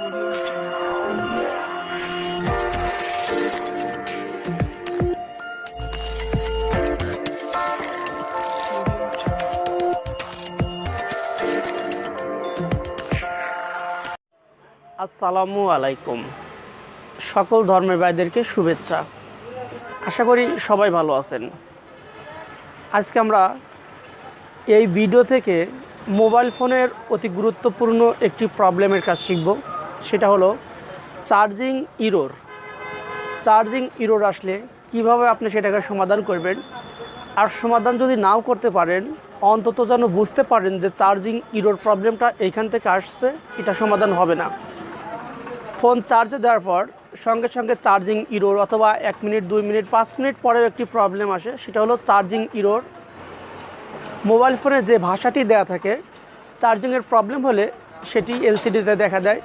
আসসালামু আলাইকুম। সকল ধর্মের ভাইদেরকে শুভেচ্ছা। আশা করি সবাই ভালো আছেন। আজকে আমরা এই ভিডিও থেকে মোবাইল ফোনের অতি গুরুত্বপূর্ণ একটি প্রবলেমের কাজ শিখব। সেটা হলো চার্জিং ইরর। চার্জিং ইরর আসলে কিভাবে আপনি সেটাকে সমাধান করবেন, আর সমাধান যদি নাও করতে পারেন অন্তত যেন বুঝতে পারেন যে চার্জিং ইরর প্রবলেমটা এইখান থেকে আসছে, এটা সমাধান হবে না। ফোন চার্জে দেওয়ার পর সঙ্গে সঙ্গে চার্জিং ইরর অথবা 1 মিনিট 2 মিনিট 5 মিনিট পরেও একটি প্রবলেম আসে, সেটা হলো চার্জিং ইরর। মোবাইল ফোনে যে ভাষাটি দেওয়া থাকে চার্জিংয়ের প্রবলেম হলে সেটি এলসিডিতে দেখা দেয়।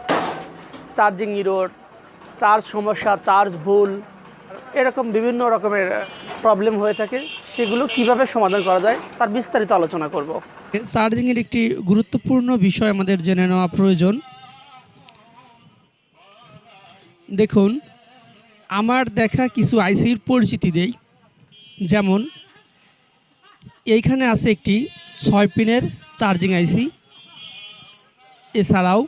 চার্জিং ইরর, চার্জ সমস্যা, চার্জ ভুল, এরকম বিভিন্ন রকমের প্রবলেম হয়ে থাকে। সেগুলো কিভাবে সমাধান করা যায় তার বিস্তারিত আলোচনা করব। চার্জিংয়ের একটি গুরুত্বপূর্ণ বিষয় আমাদের জেনে নেওয়া প্রয়োজন। দেখুন, আমার দেখা কিছু আইসির পরিচিতি দেই। যেমন এইখানে আছে একটি 6 পিনের চার্জিং আইসি, এছাড়াও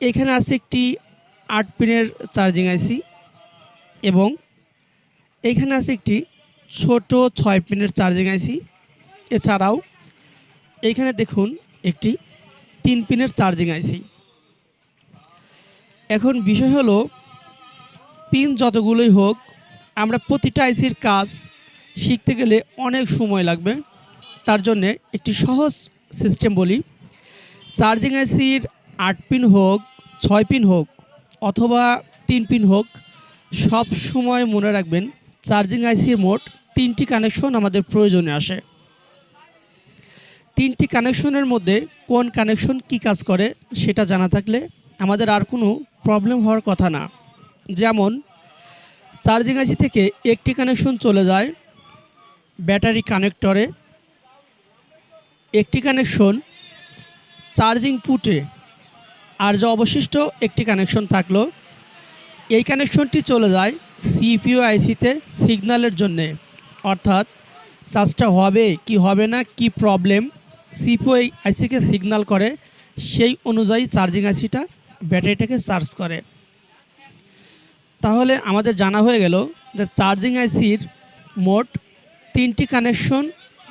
এখানে আছে একটি 8 পিনের চার্জিং আইসি, এবং এইখানে আছে একটি ছোট 6 পিনের চার্জিং আইসি। এছাড়াও এইখানে দেখুন একটি 3 পিনের চার্জিং আইসি। এখন বিষয় হলো, পিন যতগুলোই হোক, আমরা প্রতিটা আইসির কাজ শিখতে গেলে অনেক সময় লাগবে। তার জন্যে একটি সহজ সিস্টেম বলি। চার্জিং আইসির 8 পিন হোক, 6 পিন হোক অথবা 3 পিন হোক, সব সময় মনে রাখবেন চার্জিং আইসির মোট 3টি কানেকশন আমাদের প্রয়োজনে আসে। 3টি কানেকশনের মধ্যে কোন কানেকশন কি কাজ করে সেটা জানা থাকলে আমাদের আর কোনো প্রবলেম হওয়ার কথা না। যেমন চার্জিং আইসি থেকে একটি কানেকশন চলে যায় ব্যাটারি কানেক্টরে, একটি কানেকশন চার্জিং পুটে, আর যে অবশিষ্ট একটি কানেকশন থাকলো এই কানেকশনটি চলে যায় সিপিইউ আইসিতে সিগন্যালের জন্যে। অর্থাৎ চার্জটা হবে কি হবে না, কি প্রবলেম, সিপিইউ আইসিকে সিগন্যাল করে, সেই অনুযায়ী চার্জিং আইসিটা ব্যাটারিটাকে চার্জ করে। তাহলে আমাদের জানা হয়ে গেল যে চার্জিং আইসির মোট 3টি কানেকশন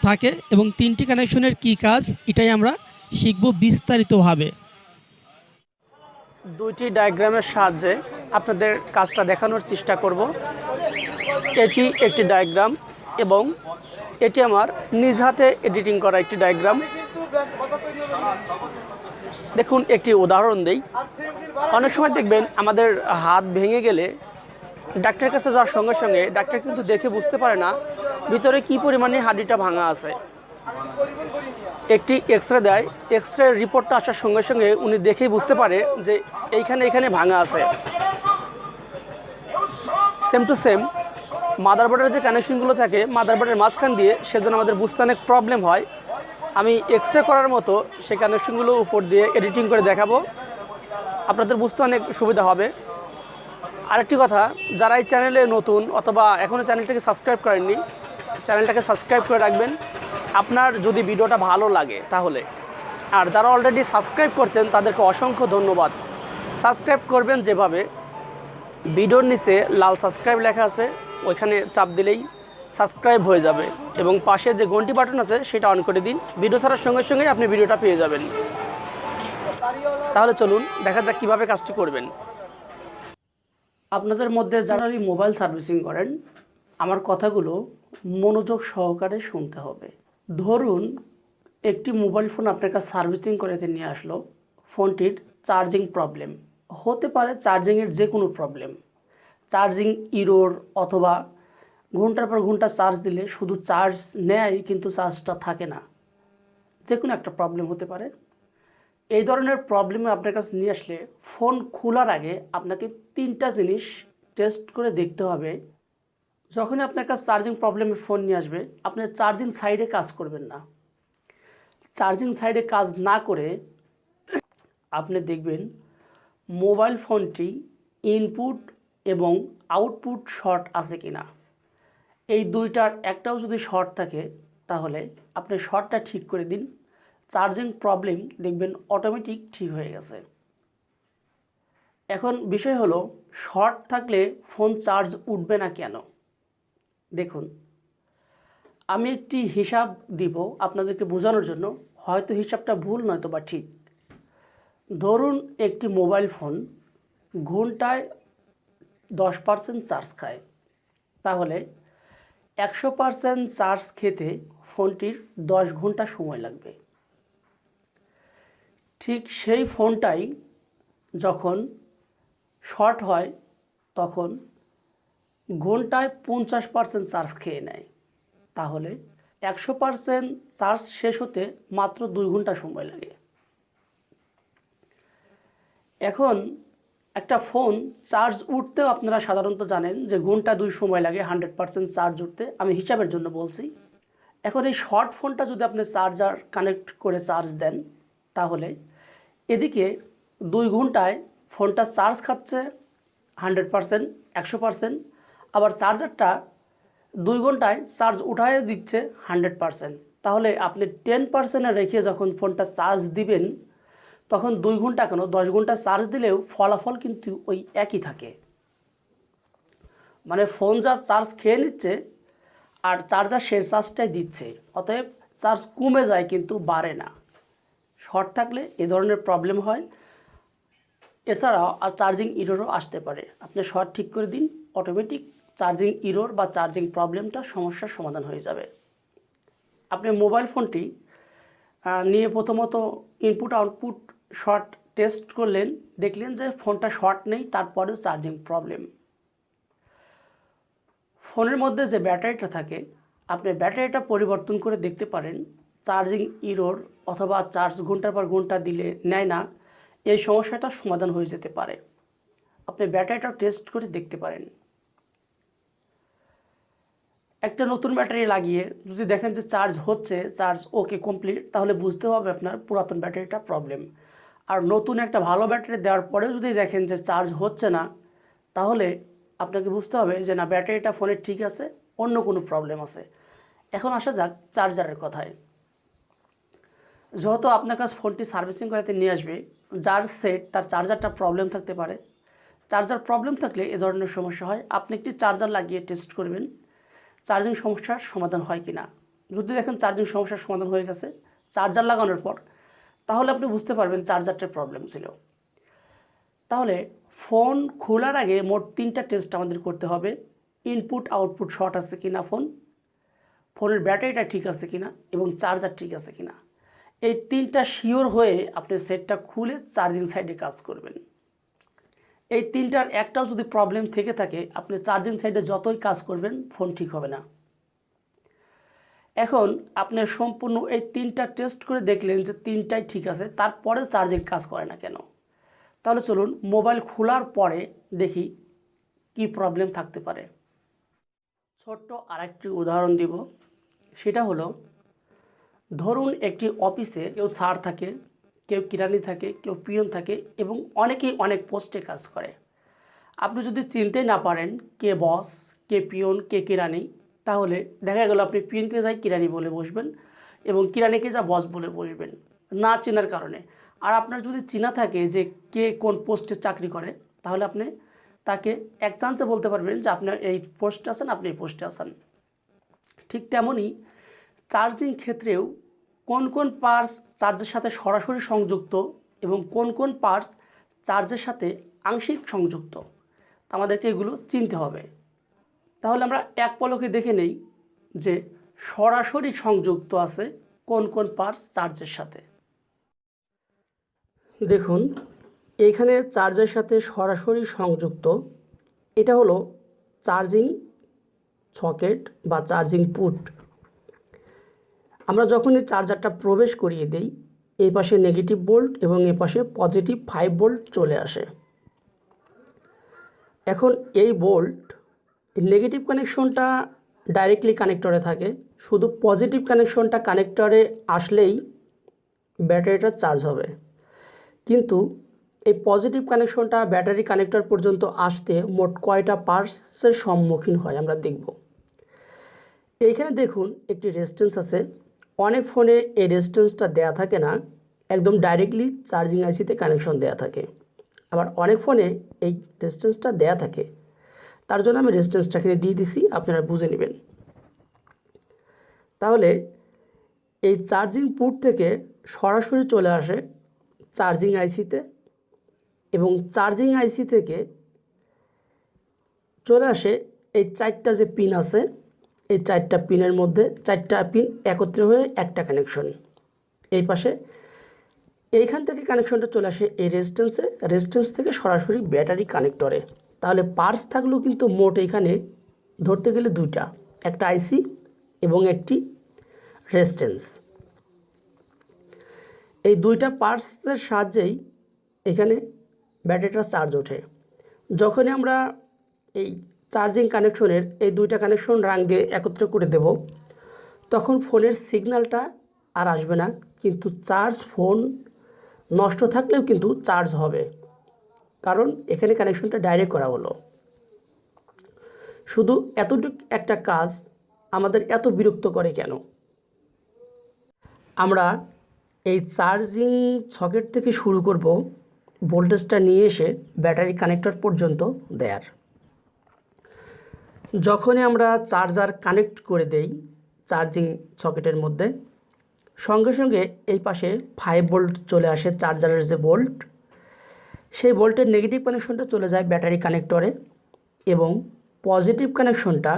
থাকে এবং 3টি কানেকশনের কী কাজ এটাই আমরা শিখব বিস্তারিতভাবে। 2টি ডায়াগ্রামের সাহায্যে আপনাদের কাজটা দেখানোর চেষ্টা করব। এটি একটি ডায়াগ্রাম এবং এটি আমার নিজ হাতে এডিটিং করা একটি ডায়াগ্রাম। দেখুন, একটি উদাহরণ দেই। অনেক সময় দেখবেন আমাদের হাত ভেঙে গেলে ডাক্তারের কাছে যাওয়ার সঙ্গে সঙ্গে ডাক্তার কিন্তু দেখে বুঝতে পারে না ভিতরে কি পরিমাণে হাড়িটা ভাঙা আছে। একটি এক্সরে দেয়, এক্সরে রিপোর্টটা আসার সঙ্গে সঙ্গে উনি দেখেই বুঝতে পারে যে এইখানে ভাঙা আছে। সেম টু সেম মাদারবোর্ডের যে কানেকশনগুলো থাকে মাদারবোর্ডের মাঝখান দিয়ে, সেজন্য আমাদের বুঝতে অনেক প্রবলেম হয়। আমি এক্সরে করার মতো সেই কানেকশনগুলো উপর দিয়ে এডিটিং করে দেখাবো, আপনাদের বুঝতে অনেক সুবিধা হবে। আরেকটি কথা, যারা এই চ্যানেলে নতুন অথবা এখনও চ্যানেলটাকে সাবস্ক্রাইব করেননি, চ্যানেলটাকে সাবস্ক্রাইব করে রাখবেন আপনার যদি ভিডিওটা ভালো লাগে তাহলে। আর যারা অলরেডি সাবস্ক্রাইব করছেন তাদেরকে অসংখ্য ধন্যবাদ। সাবস্ক্রাইব করবেন যেভাবে, ভিডিওর নিচে লাল সাবস্ক্রাইব লেখা আছে, ওইখানে চাপ দিলেই সাবস্ক্রাইব হয়ে যাবে এবং পাশে যে ঘন্টি বাটন আছে সেটা অন করে দিন। ভিডিও ছাড়ার সঙ্গে সঙ্গেই আপনি ভিডিওটা পেয়ে যাবেন। তাহলে চলুন দেখা যাক কীভাবে কাজটি করবেন। আপনাদের মধ্যে যারা মোবাইল সার্ভিসিং করেন, আমার কথাগুলো মনোযোগ সহকারে শুনতে হবে। ধরুন একটি মোবাইল ফোন আপনার কাছে সার্ভিসিং করে নিয়ে আসলো, ফোনটির চার্জিং প্রবলেম হতে পারে, চার্জিংয়ের যে কোনো প্রবলেম, চার্জিং ইরর অথবা ঘন্টার পর ঘন্টা চার্জ দিলে শুধু চার্জ নেয় কিন্তু চার্জটা থাকে না, যে কোনো একটা প্রবলেম হতে পারে। এই ধরনের প্রবলেমে আপনার কাছে নিয়ে আসলে ফোন খোলার আগে আপনাকে 3টা জিনিস টেস্ট করে দেখতে হবে। যখনই আপনার কাছে চার্জিং প্রবলেমে ফোন নিয়ে আসবে, আপনি চার্জিং সাইডে কাজ করবেন না। চার্জিং সাইডে কাজ না করে আপনি দেখবেন মোবাইল ফোনটি ইনপুট এবং আউটপুট শর্ট আছে কিনা। এই দুইটার একটাও যদি শর্ট থাকে তাহলে আপনি শর্টটা ঠিক করে দিন, চার্জিং প্রবলেম দেখবেন অটোমেটিক ঠিক হয়ে গেছে। এখন বিষয় হলো শর্ট থাকলে ফোন চার্জ উঠবে না কেন। দেখুন, আমি একটি হিসাব দিব আপনাদেরকে বোঝানোর জন্য, হয়তো হিসাবটা ভুল নয়তো বা ঠিক। ধরুন একটি মোবাইল ফোন ঘন্টায় 10% চার্জ খায়, তাহলে 100% চার্জ খেতে ফোনটির 10 ঘন্টা সময় লাগবে। ঠিক সেই ফোনটাই যখন শর্ট হয় তখন ঘন্টায় 50% চার্জ খেয়ে নেয়, তাহলে 100% চার্জ শেষ হতে মাত্র 2 ঘন্টা সময় লাগে। এখন একটা ফোন চার্জ উঠতেও আপনারা সাধারণত জানেন যে ঘন্টা 2 সময় লাগে 100% চার্জ উঠতে, আমি হিসাবের জন্য বলছি। এখন এই শর্ট ফোনটা যদি আপনি চার্জার কানেক্ট করে চার্জ দেন তাহলে এদিকে 2 ঘন্টায় ফোনটা চার্জ খাচ্ছে 100%, 100%, আবার চার্জারটা 2 ঘন্টায় চার্জ উঠায় দিচ্ছে 100%। তাহলে আপনি 10% রেখে যখন ফোনটা চার্জ দিবেন তখন 2 ঘন্টা কেন 10 ঘন্টা চার্জ দিলেও ফলাফল কিন্তু ওই একই থাকে। মানে ফোন যা চার্জ খেয়ে নিচ্ছে আর চার্জার সেই চার্জটাই দিচ্ছে, অতএব চার্জ কমে যায় কিন্তু বাড়ে না। শর্ট থাকলে এ ধরনের প্রবলেম হয়। এছাড়াও আর চার্জিং ইররও আসতে পারে। আপনি শর্ট ঠিক করে দিন, অটোমেটিক চার্জিং ইরর বা চার্জিং প্রবলেমটা সমস্যার সমাধান হয়ে যাবে। আপনি মোবাইল ফোনটি নিয়ে প্রথমত ইনপুট আউটপুট শর্ট টেস্ট করলেন, দেখলেন যে ফোনটা শর্ট নেই, তারপরেও চার্জিং প্রবলেম। ফোনের মধ্যে যে ব্যাটারিটা থাকে আপনি ব্যাটারিটা পরিবর্তন করে দেখতে পারেন চার্জিং ইরর অথবা চার্জ ঘন্টার পর ঘন্টা দিলে নেয় না, এই সমস্যাটা সমাধান হয়ে যেতে পারে। আপনি ব্যাটারিটা টেস্ট করে দেখতে পারেন। একটা নতুন ব্যাটারি লাগিয়ে যদি দেখেন যে চার্জ হচ্ছে, চার্জ ওকে কমপ্লিট, তাহলে বুঝতে হবে আপনার পুরাতন ব্যাটারিটা প্রবলেম। আর নতুন একটা ভালো ব্যাটারি দেওয়ার পরেও যদি দেখেন যে চার্জ হচ্ছে না, তাহলে আপনাকে বুঝতে হবে যে না, ব্যাটারিটা ফোনের ঠিক আছে, অন্য কোনো প্রবলেম আছে। এখন আসা যাক চার্জারের কথায়। যেহেতু আপনার কাছে ফোনটি সার্ভিসিং করাতে নিয়ে আসবে, যার সেট তার চার্জারটা প্রবলেম থাকতে পারে। চার্জার প্রবলেম থাকলে এ ধরনের সমস্যা হয়। আপনি একটি চার্জার লাগিয়ে টেস্ট করবেন চার্জিং সমস্যার সমাধান হয় কি না। যদি দেখেন চার্জিং সমস্যার সমাধান হয়ে গেছে চার্জার লাগানোর পর, তাহলে আপনি বুঝতে পারবেন চার্জারটার প্রবলেম ছিল। তাহলে ফোন খোলার আগে মোট 3টা টেস্ট আমাদের করতে হবে। ইনপুট আউটপুট শর্ট আছে কিনা, ফোনের ব্যাটারিটা ঠিক আছে কিনা এবং চার্জার ঠিক আছে কিনা। এই 3টা শিওর হয়ে আপনি সেটটা খুলে চার্জিং সাইডে কাজ করবেন। এই 3টার একটাও যদি প্রবলেম থেকে থাকে আপনি চার্জিং সাইডে যতই কাজ করবেন ফোন ঠিক হবে না। এখন আপনি সম্পূর্ণ এই 3টা টেস্ট করে দেখলেন যে 3টাই ঠিক আছে, তারপরেও চার্জিং কাজ করে না কেন। তাহলে চলুন মোবাইল খোলার পরে দেখি কি প্রবলেম থাকতে পারে। ছোট্ট আরেকটি উদাহরণ দিব, সেটা হলো ধরুন একটি অফিসে কেউ স্যার থাকে, কেউ কিরানি থাকে, কেউ পিয়ন থাকে এবং অনেকেই অনেক পোস্টে কাজ করে। আপনি যদি চিনতে না পারেন কে বস, কে পিয়ন, কে কিরানি, তাহলে দেখা গেল আপনি পিয়নকে যাই কিরানি বলে বসবেন এবং কিরানিকে যা বস বলে বসবেন না চেনার কারণে। আর আপনার যদি চেনা থাকে যে কে কোন পোস্টে চাকরি করে, তাহলে আপনি তাকে এক চান্সে বলতে পারবেন যে আপনার এই পোস্টে আছেন, আপনি এই পোস্টে আছেন। ঠিক তেমনই চার্জিং ক্ষেত্রেও কোন কোন পার্টস চার্জের সাথে সরাসরি সংযুক্ত এবং কোন কোন পার্টস চার্জের সাথে আংশিক সংযুক্ত, আমাদেরকে এগুলো চিনতে হবে। তাহলে আমরা এক পলকে দেখে নেই যে সরাসরি সংযুক্ত আছে কোন কোন পার্টস চার্জের সাথে। দেখুন এইখানে চার্জের সাথে সরাসরি সংযুক্ত এটা হলো চার্জিং সকেট বা চার্জিং পুট। আমরা যখনই চার্জারটা প্রবেশ করিয়ে দেই এই পাশে নেগেটিভ ভোল্ট এবং এই পাশে পজিটিভ 5 ভোল্ট চলে আসে। এখন এই ভোল্ট নেগেটিভ কানেকশনটা ডাইরেক্টলি কানেক্টরে থাকে, শুধু পজিটিভ কানেকশনটা কানেক্টরে আসলেই ব্যাটারিটা চার্জ হবে। কিন্তু এই পজিটিভ কানেকশনটা ব্যাটারি কানেক্টর পর্যন্ত আসতে মোট কয়টা পার্টসের সম্মুখীন হয় আমরা দেখব। এইখানে দেখুন একটি রেজিস্ট্যান্স আছে। অনেক ফোনে এই রেজিস্ট্যান্সটা দেয়া থাকে না, একদম ডাইরেক্টলি চার্জিং আইসিতে কানেকশন দেয়া থাকে। আবার অনেক ফোনে এই রেজিস্ট্যান্সটা দেয়া থাকে, তার জন্য আমি রেজিস্ট্যান্সটা এখানে দিয়ে দিছি, আপনারা বুঝে নেবেন। তাহলে এই চার্জিং পোর্ট থেকে সরাসরি চলে আসে চার্জিং আইসিতে, এবং চার্জিং আইসি থেকে চলে আসে এই 4টা যে পিন আছে, এই 4টা পিনের মধ্যে 4টা পিন একত্রে হয়ে একটা কানেকশন। এই পাশে এইখান থেকে কানেকশনটা চলে আসে এই রেজিস্ট্যান্স থেকে সরাসরি ব্যাটারি কানেক্টরে। তাহলে পার্টস থাকলেও কিন্তু মোট এখানে ধরতে গেলে 2টা, একটা আইসি এবং একটি রেজিস্ট্যান্স। এই 2টা পার্টসের সাহায্যেই এখানে ব্যাটারিটা চার্জ ওঠে। যখনই আমরা এই চার্জিং কানেকশনের এই 2টা কানেকশন রাং দিয়ে একত্র করে দেব, তখন ফোনের সিগন্যালটা আর আসবে না, কিন্তু ফোন নষ্ট থাকলেও কিন্তু চার্জ হবে, কারণ এখানে কানেকশনটা ডাইরেক্ট করা হলো। শুধু এতটুকু একটা কাজ আমাদের এত বিরক্ত করে কেন? আমরা এই চার্জিং সকেট থেকে শুরু করব ভোল্টেজটা নিয়ে এসে ব্যাটারি কানেক্টর পর্যন্ত দেয়ার। যখনই আমরা চার্জার কানেক্ট করে দেই চার্জিং সকেটের মধ্যে, সঙ্গে সঙ্গে এই পাশে 5 ভোল্ট চলে আসে চার্জারের যে ভোল্ট, সেই ভোল্টের নেগেটিভ কানেকশনটা চলে যায় ব্যাটারি কানেক্টরে, এবং পজিটিভ কানেকশনটা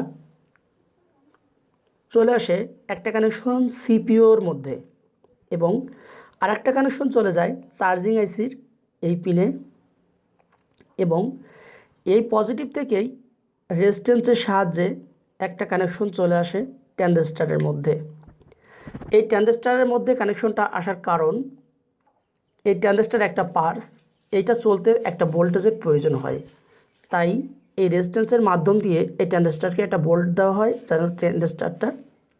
চলে আসে একটা কানেকশন সিপিইউর মধ্যে, এবং আরেকটা কানেকশন চলে যায় চার্জিং আইসির এই পিনে, এবং এই পজিটিভ থেকেই রেজিস্ট্যান্সের সাহায্যে একটা কানেকশন চলে আসে ট্রানজিস্টরের মধ্যে। এই ট্রানজিস্টরের মধ্যে কানেকশনটা আসার কারণ, এই ট্রানজিস্টর একটা পার্টস, এইটা চলতে একটা ভোল্টেজের প্রয়োজন হয়, তাই এই রেজিস্ট্যান্সের মাধ্যম দিয়ে এই ট্রানজিস্টরকে একটা ভোল্ট দেওয়া হয় যেন ট্রানজিস্টরটা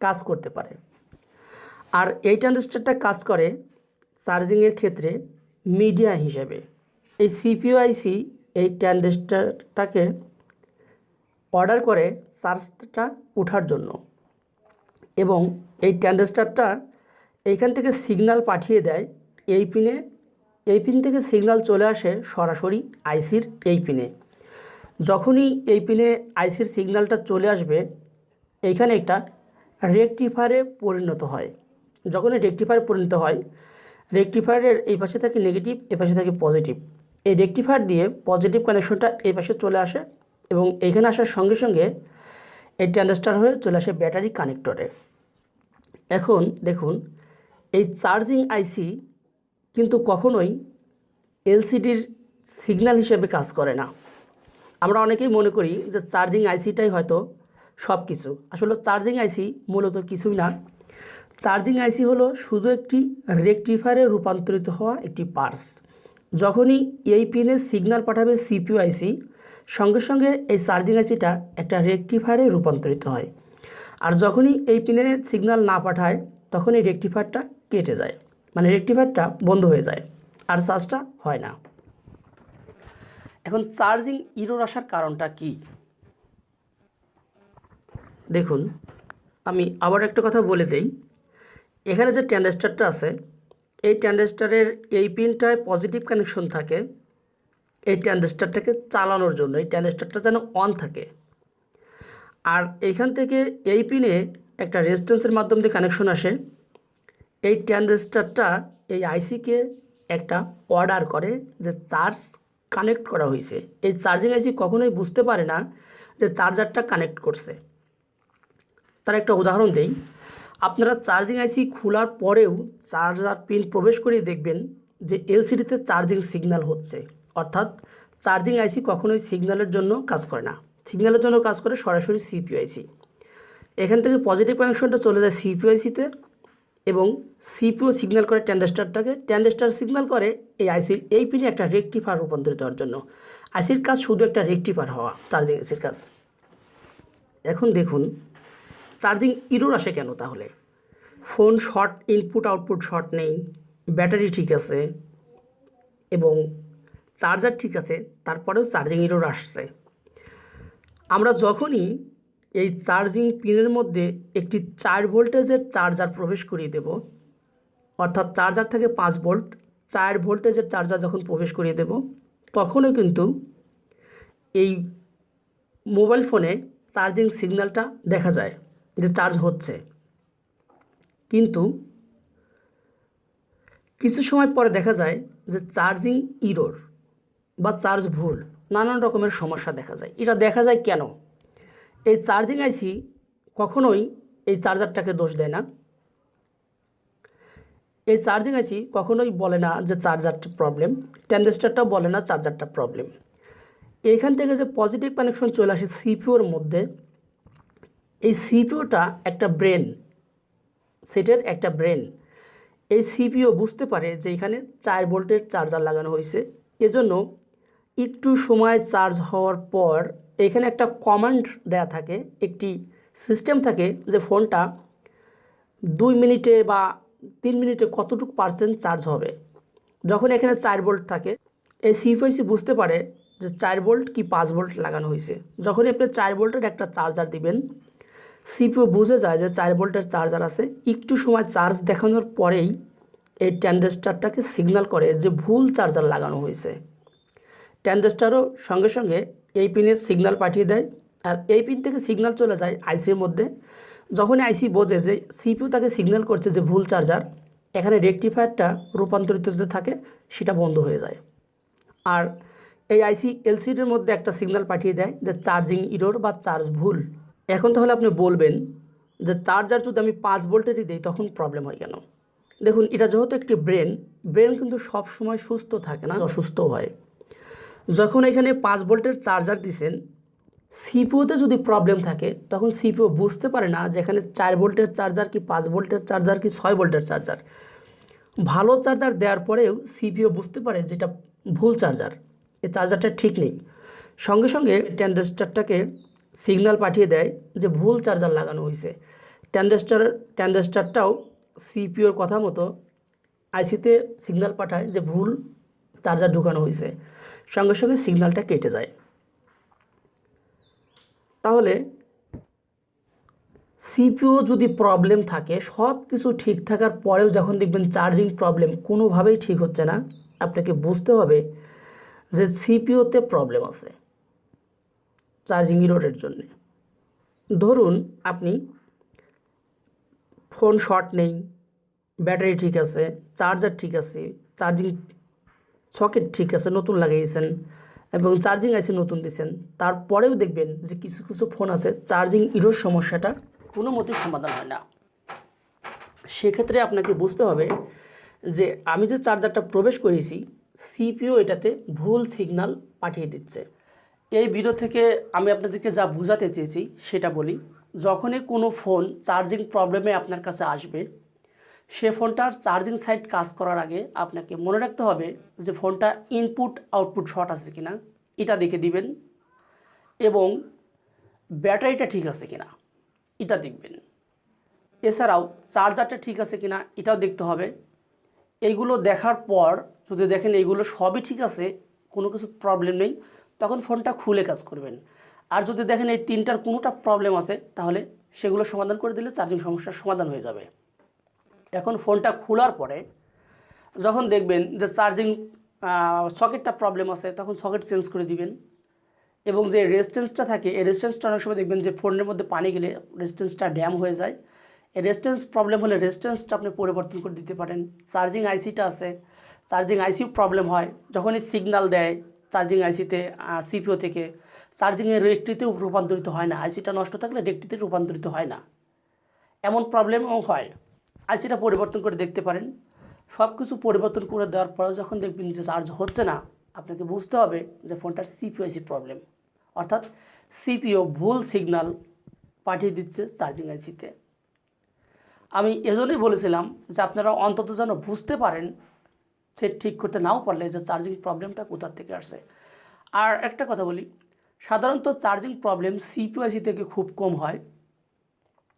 কাজ করতে পারে। আর এই ট্রানজিস্টরটা কাজ করে চার্জিংয়ের ক্ষেত্রে মিডিয়া হিসেবে। এই সিপিইউ আইসি এই ট্রানজিস্টরটাকে অর্ডার করে চার্জটা ওঠার জন্য, এবং এই ট্রানজিস্টরটা এইখান থেকে সিগন্যাল পাঠিয়ে দেয় এই পিনে। এই পিন থেকে সিগন্যাল চলে আসে সরাসরি আইসির এই পিনে। যখনই এই পিনে আইসির সিগন্যালটা চলে আসবে, এইখানে একটা রেকটিফায়ারে পরিণত হয়। যখনই রেকটিফায়ারে পরিণত হয়, রেকটিফায়ারের এই পাশে থাকে নেগেটিভ, এই পাশে থাকে পজিটিভ। এই রেকটিফায়ার দিয়ে পজিটিভ কানেকশনটা এই পাশে চলে আসে, এবং এইখানে আসার সঙ্গে সঙ্গে এই ট্রানজিস্টর হয়ে চলে আসে ব্যাটারি কানেক্টরে। এখন দেখুন, এই চার্জিং আইসি কিন্তু কখনোই এলসিডির সিগন্যাল হিসেবে কাজ করে না। আমরা অনেকেই মনে করি যে চার্জিং আইসিটাই হয়তো সব কিছু। আসলে চার্জিং আইসি মূলত কিছুই না। চার্জিং আইসি হলো শুধু একটি রেকটিফায়ারে রূপান্তরিত হওয়া একটি পার্টস। যখনই এই পিনে সিগন্যাল পাঠাবে সিপিইউ আইসি, সঙ্গে সঙ্গে এই চার্জিং আইসিটা একটা রেকটিফায়ারে রূপান্তরিত হয়। আর যখনই এই পিনে সিগন্যাল না পাঠায়, তখন এই রেকটিফায়ারটা কেটে যায়, মানে রেকটিফায়ারটা বন্ধ হয়ে যায়, আর চার্জটা হয় না। এখন চার্জিং ইরর আসার কারণটা কি? দেখুন, আমি আবার একটা কথা বলে দেই। এখানে যে ট্রানজিস্টরটা আছে, এই ট্রানজিস্টরের এই পিনটায় পজিটিভ কানেকশন থাকে এই ট্রানজিস্টরটাকে চালানোর জন্য, এই ট্রানজিস্টরটা যেন অন থাকে। আর এইখান থেকে এই পিনে একটা রেজিস্ট্যান্সের মাধ্যম দিয়ে কানেকশন আসে। এই ট্রানজিস্টরটা এই আইসিকে একটা অর্ডার করে যে চার্জ কানেক্ট করা হয়েছে। এই চার্জিং আইসি কখনোই বুঝতে পারে না যে চার্জারটা কানেক্ট করছে। তার একটা উদাহরণ দেই। আপনারা চার্জিং আইসি খোলার পরেও চার্জার পিন প্রবেশ করিয়ে দেখবেন যে এলসিডিতে চার্জিং সিগন্যাল হচ্ছে, অর্থাৎ চার্জিং আইসি কখনোই সিগন্যালের জন্য কাজ করে না। সিগন্যালের জন্য কাজ করে সরাসরি সিপিইউ আইসি। এখান থেকে পজিটিভ কানেকশনটা চলে যায় সিপিইউ আইসিতে, এবং সিপিইউ সিগন্যাল করে ট্রানজিস্টরটাকে, ট্রানজিস্টর সিগন্যাল করে এই আইসির এই পিনে একটা রেকটিফায়ার রূপান্তরিত হওয়ার জন্য। আইসির কাজ শুধু একটা রেকটিফায়ার হওয়া, চার্জিং আইসির কাজ। এখন দেখুন চার্জিং ইরর আসে কেন তাহলে? Phone short, input output short নেই, ব্যাটারি ঠিক আছে, এবং চার্জার ঠিক আছে, তারপরেও চার্জিং এরর আসছে। আমরা যখনই এই চার্জিং পিনের মধ্যে একটি 4 ভোল্টেজের চার্জার প্রবেশ করিয়ে দেব, অর্থাৎ চার্জার থেকে 5 ভোল্ট 4 ভোল্টেজের চার্জার যখন প্রবেশ করিয়ে দেব, তখনও কিন্তু এই মোবাইল ফোনে চার্জিং সিগন্যালটা দেখা যায় যে চার্জ হচ্ছে। কিন্তু কিছু সময় পরে দেখা যায় যে চার্জিং ইরর বা চার্জ ভুল, নানান রকমের সমস্যা দেখা যায়। এটা দেখা যায় কেন? এই চার্জিং আইসি কখনোই এই চার্জারটাকে দোষ দেয় না। এই চার্জিং আইসি কখনোই বলে না যে চার্জারটা প্রবলেম, ট্রানজিস্টরটাও বলে না চার্জারটা প্রবলেম। এইখান থেকে যে পজিটিভ কানেকশন চলে আসে সিপিওর মধ্যে, এই সিপিওটা একটা ব্রেন, সেটের একটা ব্রেন। এই সিপিও বুঝতে পারে যে এখানে 4 ভোল্টের চার্জার লাগানো হয়েছে, এজন্য একটু সময় চার্জ হওয়ার পর এখানে একটা কমান্ড দেয়া থাকে, একটি সিস্টেম থাকে যে ফোনটা 2 মিনিটে বা 3 মিনিটে কতটুকু পার্সেন্ট চার্জ হবে। যখন এখানে 4 ভোল্ট থাকে, এই সিপিওসি বুঝতে পারে যে 4 ভোল্ট কি 5 ভোল্ট লাগানো হয়েছে। যখন আপনি 4 ভোল্টের একটা চার্জার দিবেন, সিপিও বুঝে যায় যে 4 ভোল্টের চার্জার আছে। একটু সময় চার্জ দেখানোর পরেই এই ট্রানজিস্টরটাকে সিগন্যাল করে যে ভুল চার্জার লাগানো হয়েছে। ট্রানজিস্টরও সঙ্গে সঙ্গে এই পিনের সিগন্যাল পাঠিয়ে দেয়, আর এই পিন থেকে সিগন্যাল চলে যায় আইসির মধ্যে। যখনই আইসি বোঝে যে সিপিইউ তাকে সিগন্যাল করছে যে ভুল চার্জার, এখানে রেকটিফায়ারটা রূপান্তরিত যে থাকে সেটা বন্ধ হয়ে যায়। আর এই আইসি এলসিডির মধ্যে একটা সিগন্যাল পাঠিয়ে দেয় যে চার্জিং ইরর বা চার্জ ভুল। এখন তাহলে আপনি বলবেন যে চার্জার যদি আমি 5 ভোল্টেরই দিই তখন প্রবলেম হয় কেন? দেখুন, এটা যেহেতু একটি ব্রেন কিন্তু সব সময় সুস্থ থাকে না, অসুস্থ হয়। যখন এখানে 5 ভোল্টের চার্জার দিছেন, সিপিইউতে যদি প্রবলেম থাকে তখন সিপিইউ বুঝতে পারে না যে এখানে 4 ভোল্টের চার্জার কি 5 ভোল্টের চার্জার কি 6 ভোল্টের চার্জার। ভালো চার্জার দেওয়ার পরেও সিপিইউ বুঝতে পারে যেটা ভুল চার্জার, এই চার্জারটা ঠিক নেই। সঙ্গে সঙ্গে ট্রানজিস্টরটাকে সিগন্যাল পাঠিয়ে দেয় যে ভুল চার্জার লাগানো হয়েছে। ট্রানজিস্টরটাও সিপিইউর কথা মতো আইসিতে সিগন্যাল পাঠায় যে ভুল চার্জার ঢুকানো হয়েছে। সঙ্গে সঙ্গে সিগন্যালটা কেটে যায়। তাহলে সিপিইউ যদি প্রবলেম থাকে, সব কিছু ঠিক থাকার পরেও যখন দেখবেন চার্জিং প্রবলেম কোনোভাবেই ঠিক হচ্ছে না, আপনাকে বুঝতে হবে যে সিপিইউতে প্রবলেম আছে চার্জিং ইররের জন্য। ধরুন আপনি ফোন শর্ট নেই, ব্যাটারি ঠিক আছে, চার্জার ঠিক আছে, চার্জিং সকেট ঠিক আছে, নতুন লাগিয়েছেন এবং চার্জিং আইসি নতুন দিয়েছেন, তারপরেও দেখবেন যে কিছু কিছু ফোন আছে চার্জিং ইরর সমস্যাটা কোনো মতেই সমাধান হয় না। সেক্ষেত্রে আপনাকে বুঝতে হবে যে আমি যে চার্জারটা প্রবেশ করেছি, সিপিইউ এটাতে ভুল সিগন্যাল পাঠিয়ে দিচ্ছে। এই ভিডিও থেকে আমি আপনাদেরকে যা বোঝাতে চেয়েছি সেটা বলি। যখনই কোনো ফোন চার্জিং প্রবলেমে আপনার কাছে আসবে, সে ফোনটার চার্জিং সাইড কাজ করার আগে আপনাকে মনে রাখতে হবে যে ফোনটা ইনপুট আউটপুট শর্ট আছে কিনা এটা দেখে দিবেন, এবং ব্যাটারিটা ঠিক আছে কিনা এটা দেখবেন। এছাড়াও চার্জারটা ঠিক আছে কিনা এটাও দেখতে হবে। এইগুলো দেখার পর যদি দেখেন এইগুলো সবই ঠিক আছে, কোনো কিছু প্রবলেম নেই, তখন ফোনটা খুলে কাজ করবেন। আর যদি দেখেন এই তিনটার কোনোটা প্রবলেম আছে, তাহলে সেগুলো সমাধান করে দিলে চার্জিং সমস্যার সমাধান হয়ে যাবে। এখন ফোনটা খোলার পরে যখন দেখবেন যে চার্জিং সকেটটা প্রবলেম আছে, তখন সকেট চেঞ্জ করে দিবেন। এবং যে রেজিস্ট্যান্সটা থাকে, এই রেজিস্ট্যান্সটা অনেক সময় দেখবেন যে ফোনের মধ্যে পানি গেলে রেজিস্ট্যান্সটা ড্যাম হয়ে যায়। এই রেজিস্ট্যান্স প্রবলেম হলে রেজিস্ট্যান্সটা আপনি পরিবর্তন করে দিতে পারেন। চার্জিং আইসিটা আছে, চার্জিং আইসিও প্রবলেম হয়, যখনই সিগন্যাল দেয় চার্জিং আইসিতে সিপিইউ থেকে, চার্জিংয়ের রেকটিতেও রূপান্তরিত হয় না। আইসিটা নষ্ট থাকলে রেকটিতে রূপান্তরিত হয় না, এমন প্রবলেমও হয়। আইসিটা পরিবর্তন করে দেখতে পারেন। সব কিছু পরিবর্তন করে দেওয়ার পরেও যখন দেখবেন যে চার্জ হচ্ছে না, আপনাকে বুঝতে হবে যে ফোনটার সিপিইউ প্রবলেম, অর্থাৎ সিপিইউ ভুল সিগন্যাল পাঠিয়ে দিচ্ছে চার্জিং আইসিতে। আমি এজন্যই বলেছিলাম যে আপনারা অন্তত যেন বুঝতে পারেন, সে ঠিক করতে নাও পারলে, যে চার্জিং প্রবলেমটা কোথা থেকে আসছে। আর একটা কথা বলি, সাধারণত চার্জিং প্রবলেম সিপিইউ আইসি থেকে খুব কম হয়।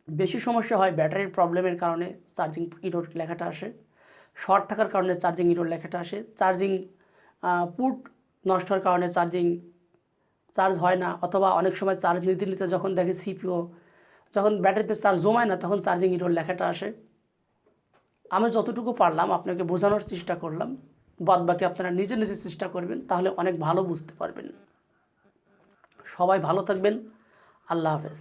বেশি সমস্যা হয় ব্যাটারির প্রবলেমের কারণে চার্জিং ইরর লেখাটা আসে, শর্ট থাকার কারণে চার্জিং ইরর লেখাটা আসে, চার্জিং পুট নষ্ট হওয়ার কারণে চার্জ হয় না, অথবা অনেক সময় চার্জ নিতে নিতে যখন দেখে সিপিও যখন ব্যাটারিতে চার্জ জমায় না তখন চার্জিং ইরর লেখাটা আসে। আমি যতটুকু পারলাম আপনাকে বোঝানোর চেষ্টা করলাম, বাদ বাকি আপনারা নিজে নিজে চেষ্টা করবেন, তাহলে অনেক ভালো বুঝতে পারবেন। সবাই ভালো থাকবেন। আল্লাহ হাফেজ।